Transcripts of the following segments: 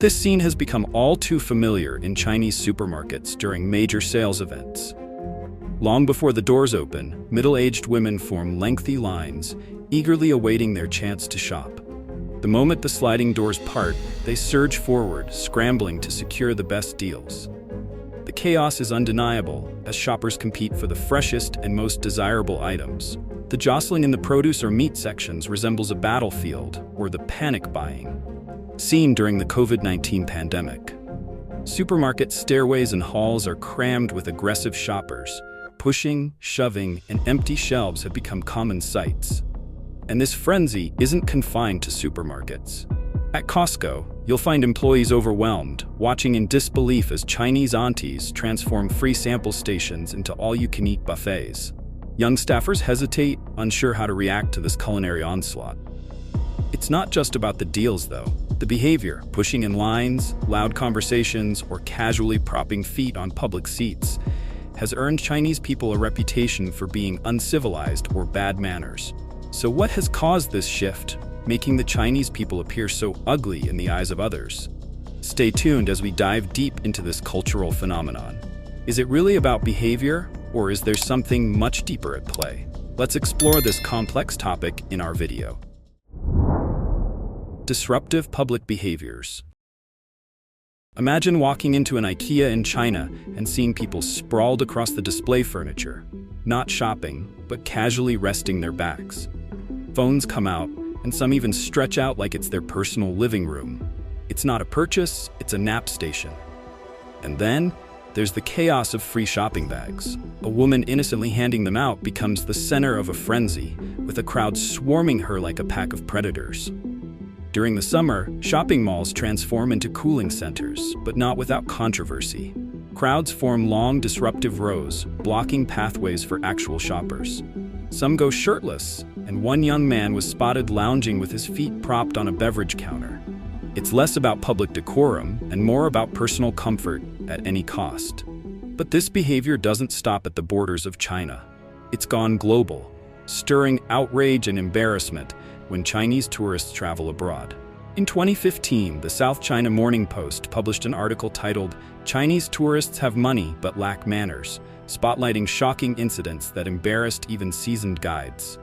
This scene has become all too familiar in Chinese supermarkets during major sales events. Long before the doors open, middle-aged women form lengthy lines, eagerly awaiting their chance to shop. The moment the sliding doors part, they surge forward, scrambling to secure the best deals. The chaos is undeniable as shoppers compete for the freshest and most desirable items. The jostling in the produce or meat sections resembles a battlefield or the panic buying seen during the COVID-19 pandemic. Supermarket stairways and halls are crammed with aggressive shoppers. Pushing, shoving, and empty shelves have become common sights. And this frenzy isn't confined to supermarkets. At Costco, you'll find employees overwhelmed, watching in disbelief as Chinese aunties transform free sample stations into all-you-can-eat buffets. Young staffers hesitate, unsure how to react to this culinary onslaught. It's not just about the deals, though. The behavior, pushing in lines, loud conversations, or casually propping feet on public seats, has earned Chinese people a reputation for being uncivilized or bad manners. So what has caused this shift, making the Chinese people appear so ugly in the eyes of others? Stay tuned as we dive deep into this cultural phenomenon. Is it really about behavior, or is there something much deeper at play? Let's explore this complex topic in our video. Disruptive public behaviors. Imagine walking into an IKEA in China and seeing people sprawled across the display furniture, not shopping, but casually resting their backs. Phones come out, and some even stretch out like it's their personal living room. It's not a purchase, it's a nap station. And then, there's the chaos of free shopping bags. A woman innocently handing them out becomes the center of a frenzy, with a crowd swarming her like a pack of predators. During the summer, shopping malls transform into cooling centers, but not without controversy. Crowds form long, disruptive rows, blocking pathways for actual shoppers. Some go shirtless, and one young man was spotted lounging with his feet propped on a beverage counter. It's less about public decorum and more about personal comfort at any cost. But this behavior doesn't stop at the borders of China. It's gone global, stirring outrage and embarrassment when Chinese tourists travel abroad. In 2015, the South China Morning Post published an article titled, "Chinese Tourists Have Money But Lack Manners," spotlighting shocking incidents that embarrassed even seasoned guides.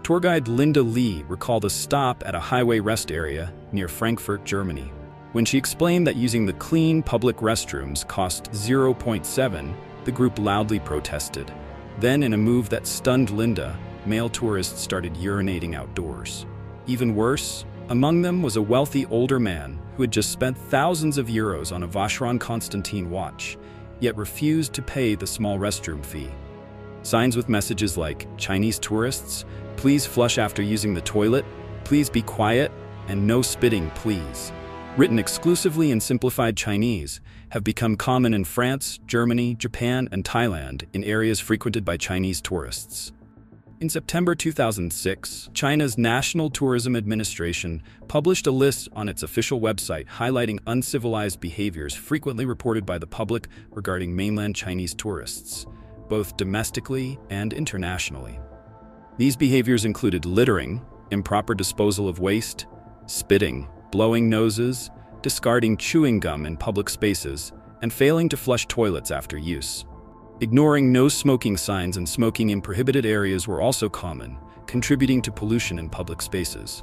Tour guide Linda Lee recalled a stop at a highway rest area near Frankfurt, Germany. When she explained that using the clean public restrooms cost 0.7, the group loudly protested. Then, in a move that stunned Linda, male tourists started urinating outdoors. Even worse, among them was a wealthy older man who had just spent thousands of euros on a Vacheron Constantin watch, yet refused to pay the small restroom fee. Signs with messages like, "Chinese tourists, please flush after using the toilet, please be quiet, and no spitting, please," written exclusively in simplified Chinese, have become common in France, Germany, Japan, and Thailand, in areas frequented by Chinese tourists. In September 2006, China's National Tourism Administration published a list on its official website highlighting uncivilized behaviors frequently reported by the public regarding mainland Chinese tourists, both domestically and internationally. These behaviors included littering, improper disposal of waste, spitting, blowing noses, discarding chewing gum in public spaces, and failing to flush toilets after use. Ignoring no smoking signs and smoking in prohibited areas were also common, contributing to pollution in public spaces.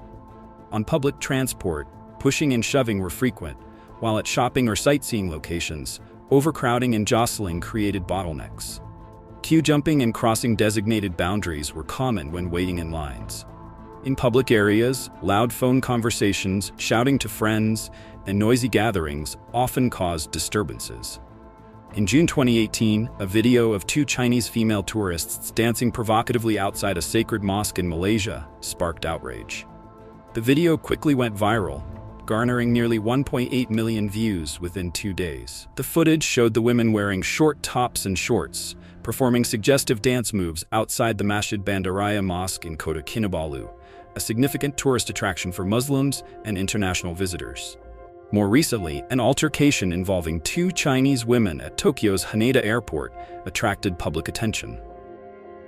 On public transport, pushing and shoving were frequent, while at shopping or sightseeing locations, overcrowding and jostling created bottlenecks. Queue jumping and crossing designated boundaries were common when waiting in lines. In public areas, loud phone conversations, shouting to friends, and noisy gatherings often caused disturbances. In June 2018, a video of two Chinese female tourists dancing provocatively outside a sacred mosque in Malaysia sparked outrage. The video quickly went viral, garnering nearly 1.8 million views within 2 days. The footage showed the women wearing short tops and shorts, performing suggestive dance moves outside the Masjid Bandaraya Mosque in Kota Kinabalu, a significant tourist attraction for Muslims and international visitors. More recently, an altercation involving two Chinese women at Tokyo's Haneda Airport attracted public attention.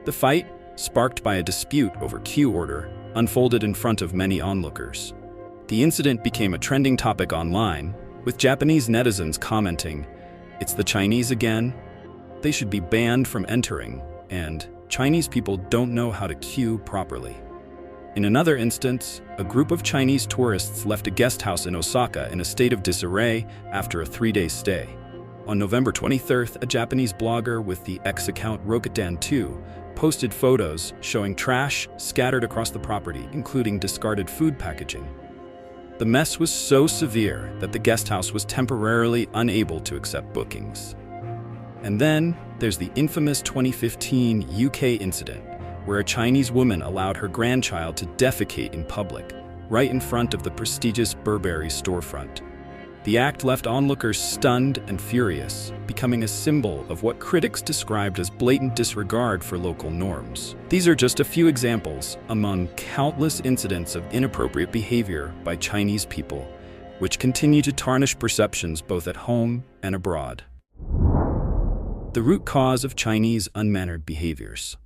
The fight, sparked by a dispute over queue order, unfolded in front of many onlookers. The incident became a trending topic online, with Japanese netizens commenting, "It's the Chinese again? They should be banned from entering," and "Chinese people don't know how to queue properly." In another instance, a group of Chinese tourists left a guest house in Osaka in a state of disarray after a 3-day stay. On November 23rd, a Japanese blogger with the X account Rokutan2 posted photos showing trash scattered across the property, including discarded food packaging. The mess was so severe that the guest house was temporarily unable to accept bookings. And then there's the infamous 2015 UK incident, where a Chinese woman allowed her grandchild to defecate in public, right in front of the prestigious Burberry storefront. The act left onlookers stunned and furious, becoming a symbol of what critics described as blatant disregard for local norms. These are just a few examples among countless incidents of inappropriate behavior by Chinese people, which continue to tarnish perceptions both at home and abroad. The root cause of Chinese unmannered behaviors.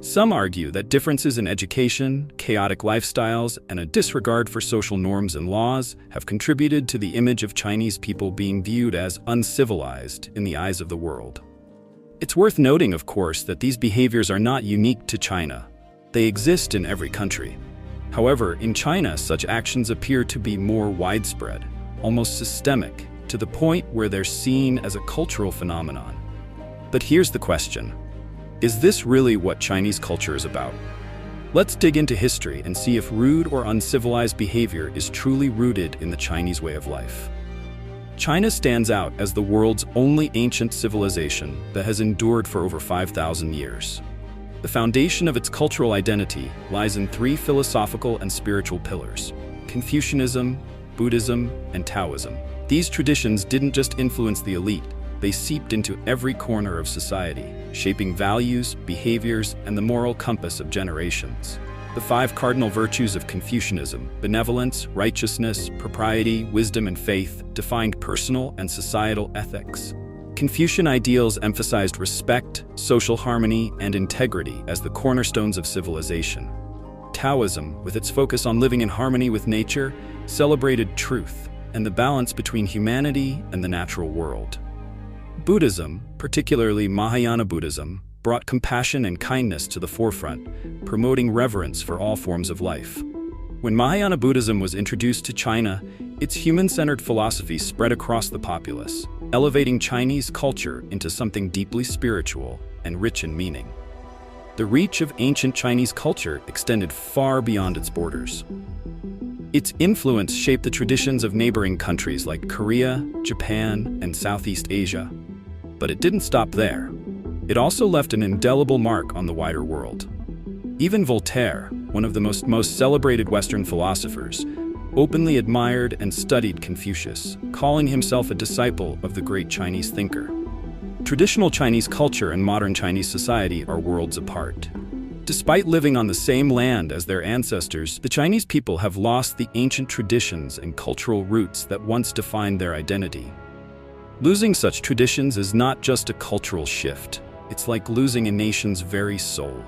Some argue that differences in education, chaotic lifestyles, and a disregard for social norms and laws have contributed to the image of Chinese people being viewed as uncivilized in the eyes of the world. It's worth noting, of course, that these behaviors are not unique to China. They exist in every country. However, in China, such actions appear to be more widespread, almost systemic, to the point where they're seen as a cultural phenomenon. But here's the question. Is this really what Chinese culture is about? Let's dig into history and see if rude or uncivilized behavior is truly rooted in the Chinese way of life. China stands out as the world's only ancient civilization that has endured for over 5,000 years. The foundation of its cultural identity lies in 3 philosophical and spiritual pillars: Confucianism, Buddhism, and Taoism. These traditions didn't just influence the elite, they seeped into every corner of society, shaping values, behaviors, and the moral compass of generations. The 5 cardinal virtues of Confucianism, benevolence, righteousness, propriety, wisdom, and faith, defined personal and societal ethics. Confucian ideals emphasized respect, social harmony, and integrity as the cornerstones of civilization. Taoism, with its focus on living in harmony with nature, celebrated truth and the balance between humanity and the natural world. Buddhism, particularly Mahayana Buddhism, brought compassion and kindness to the forefront, promoting reverence for all forms of life. When Mahayana Buddhism was introduced to China, its human-centered philosophy spread across the populace, elevating Chinese culture into something deeply spiritual and rich in meaning. The reach of ancient Chinese culture extended far beyond its borders. Its influence shaped the traditions of neighboring countries like Korea, Japan, and Southeast Asia. But it didn't stop there. It also left an indelible mark on the wider world. Even Voltaire, one of the most celebrated Western philosophers, openly admired and studied Confucius, calling himself a disciple of the great Chinese thinker. Traditional Chinese culture and modern Chinese society are worlds apart. Despite living on the same land as their ancestors, the Chinese people have lost the ancient traditions and cultural roots that once defined their identity. Losing such traditions is not just a cultural shift, it's like losing a nation's very soul.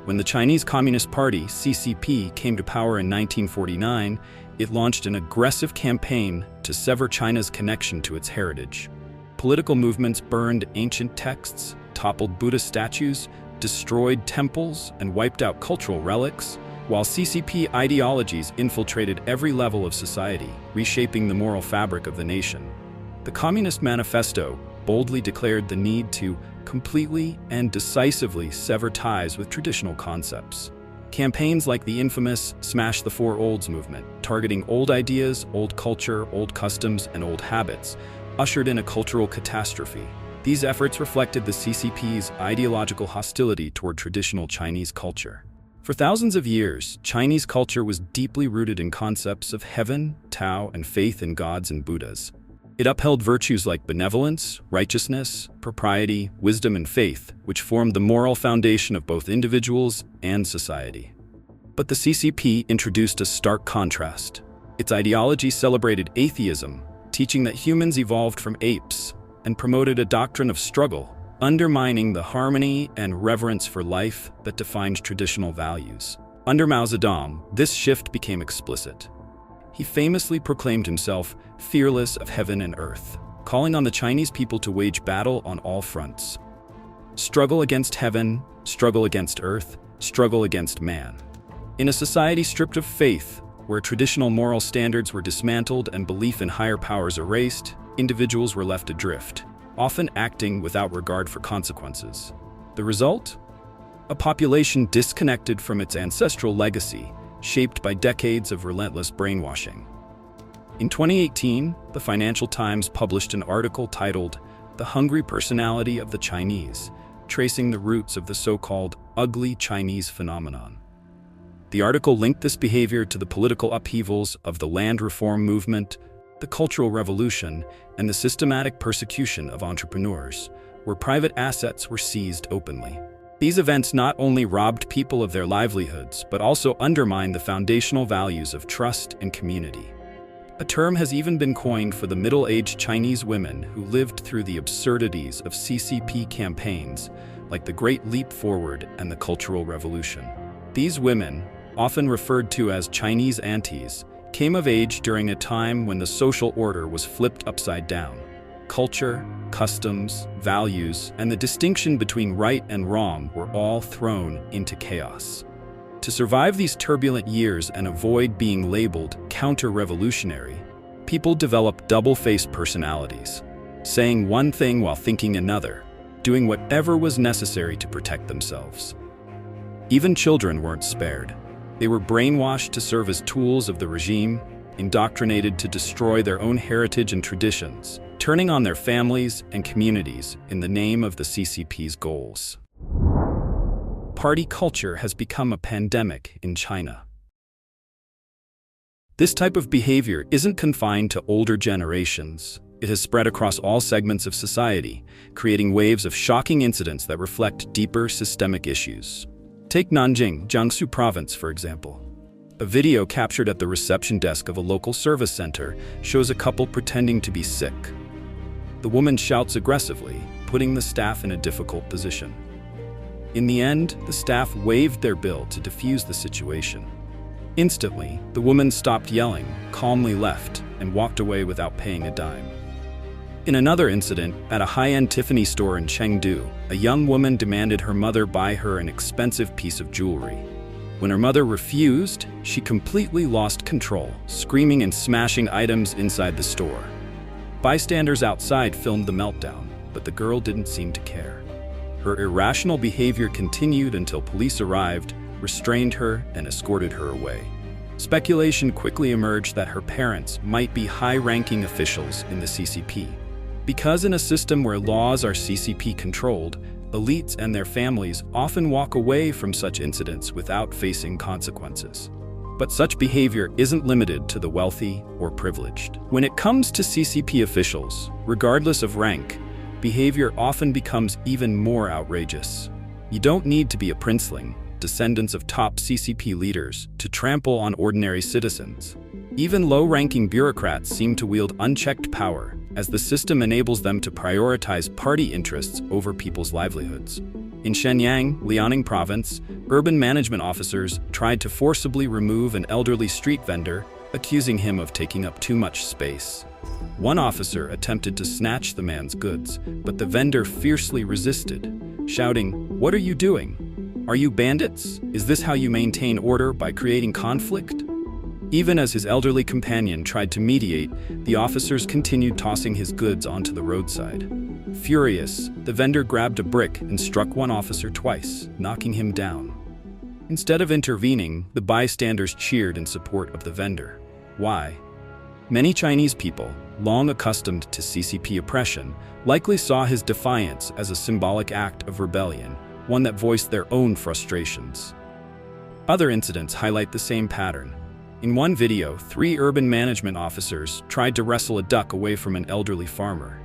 When the Chinese Communist Party, CCP, came to power in 1949, it launched an aggressive campaign to sever China's connection to its heritage. Political movements burned ancient texts, toppled Buddhist statues, destroyed temples, and wiped out cultural relics, while CCP ideologies infiltrated every level of society, reshaping the moral fabric of the nation. The Communist Manifesto boldly declared the need to completely and decisively sever ties with traditional concepts. Campaigns like the infamous Smash the Four Olds movement, targeting old ideas, old culture, old customs, and old habits, ushered in a cultural catastrophe. These efforts reflected the CCP's ideological hostility toward traditional Chinese culture. For thousands of years, Chinese culture was deeply rooted in concepts of heaven, Tao, and faith in gods and Buddhas. It upheld virtues like benevolence, righteousness, propriety, wisdom, and faith, which formed the moral foundation of both individuals and society. But the CCP introduced a stark contrast. Its ideology celebrated atheism, teaching that humans evolved from apes, and promoted a doctrine of struggle, undermining the harmony and reverence for life that defined traditional values. Under Mao Zedong, this shift became explicit. He famously proclaimed himself fearless of heaven and earth, calling on the Chinese people to wage battle on all fronts. Struggle against heaven, struggle against earth, struggle against man. In a society stripped of faith, where traditional moral standards were dismantled and belief in higher powers erased, individuals were left adrift, often acting without regard for consequences. The result? A population disconnected from its ancestral legacy, shaped by decades of relentless brainwashing. In 2018, the Financial Times published an article titled "The Hungry Personality of the Chinese," tracing the roots of the so-called ugly Chinese phenomenon. The article linked this behavior to the political upheavals of the land reform movement, the Cultural Revolution, and the systematic persecution of entrepreneurs, where private assets were seized openly. These events not only robbed people of their livelihoods, but also undermined the foundational values of trust and community. A term has even been coined for the middle-aged Chinese women who lived through the absurdities of CCP campaigns, like the Great Leap Forward and the Cultural Revolution. These women, often referred to as Chinese aunties, came of age during a time when the social order was flipped upside down. Culture, customs, values, and the distinction between right and wrong were all thrown into chaos. To survive these turbulent years and avoid being labeled counter-revolutionary, people developed double-faced personalities, saying one thing while thinking another, doing whatever was necessary to protect themselves. Even children weren't spared. They were brainwashed to serve as tools of the regime, indoctrinated to destroy their own heritage and traditions, turning on their families and communities in the name of the CCP's goals. Party culture has become a pandemic in China. This type of behavior isn't confined to older generations. It has spread across all segments of society, creating waves of shocking incidents that reflect deeper systemic issues. Take Nanjing, Jiangsu province, for example. A video captured at the reception desk of a local service center shows a couple pretending to be sick. The woman shouts aggressively, putting the staff in a difficult position. In the end, the staff waived their bill to defuse the situation. Instantly, the woman stopped yelling, calmly left, and walked away without paying a dime. In another incident, at a high-end Tiffany store in Chengdu, a young woman demanded her mother buy her an expensive piece of jewelry. When her mother refused, she completely lost control, screaming and smashing items inside the store. Bystanders outside filmed the meltdown, but the girl didn't seem to care. Her irrational behavior continued until police arrived, restrained her, and escorted her away. Speculation quickly emerged that her parents might be high-ranking officials in the CCP. Because in a system where laws are CCP-controlled, elites and their families often walk away from such incidents without facing consequences. But such behavior isn't limited to the wealthy or privileged. When it comes to CCP officials, regardless of rank, behavior often becomes even more outrageous. You don't need to be a princeling, descendants of top CCP leaders, to trample on ordinary citizens. Even low-ranking bureaucrats seem to wield unchecked power, as the system enables them to prioritize party interests over people's livelihoods. In Shenyang, Liaoning province, urban management officers tried to forcibly remove an elderly street vendor, accusing him of taking up too much space. One officer attempted to snatch the man's goods, but the vendor fiercely resisted, shouting, "What are you doing? Are you bandits? Is this how you maintain order, by creating conflict?" Even as his elderly companion tried to mediate, the officers continued tossing his goods onto the roadside. Furious, the vendor grabbed a brick and struck one officer twice, knocking him down. Instead of intervening, the bystanders cheered in support of the vendor. Why? Many Chinese people, long accustomed to CCP oppression, likely saw his defiance as a symbolic act of rebellion, one that voiced their own frustrations. Other incidents highlight the same pattern. In one video, 3 urban management officers tried to wrestle a duck away from an elderly farmer.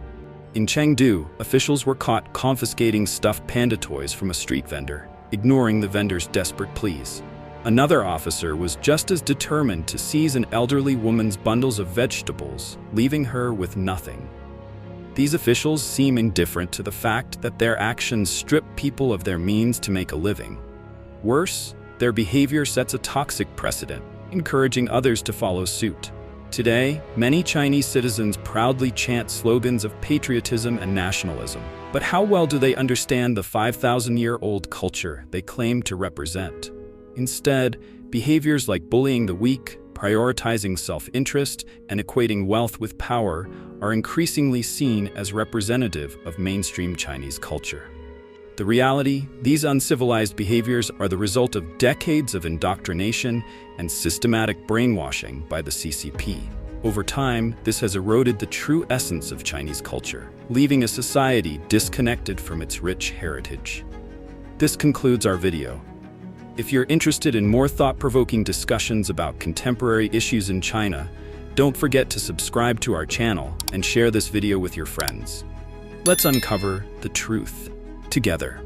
In Chengdu, officials were caught confiscating stuffed panda toys from a street vendor, ignoring the vendor's desperate pleas. Another officer was just as determined to seize an elderly woman's bundles of vegetables, leaving her with nothing. These officials seem indifferent to the fact that their actions strip people of their means to make a living. Worse, their behavior sets a toxic precedent, encouraging others to follow suit. Today, many Chinese citizens proudly chant slogans of patriotism and nationalism. But how well do they understand the 5,000-year-old culture they claim to represent? Instead, behaviors like bullying the weak, prioritizing self-interest, and equating wealth with power are increasingly seen as representative of mainstream Chinese culture. The reality, these uncivilized behaviors are the result of decades of indoctrination and systematic brainwashing by the CCP. Over time, this has eroded the true essence of Chinese culture, leaving a society disconnected from its rich heritage. This concludes our video. If you're interested in more thought-provoking discussions about contemporary issues in China, don't forget to subscribe to our channel and share this video with your friends. Let's uncover the truth together.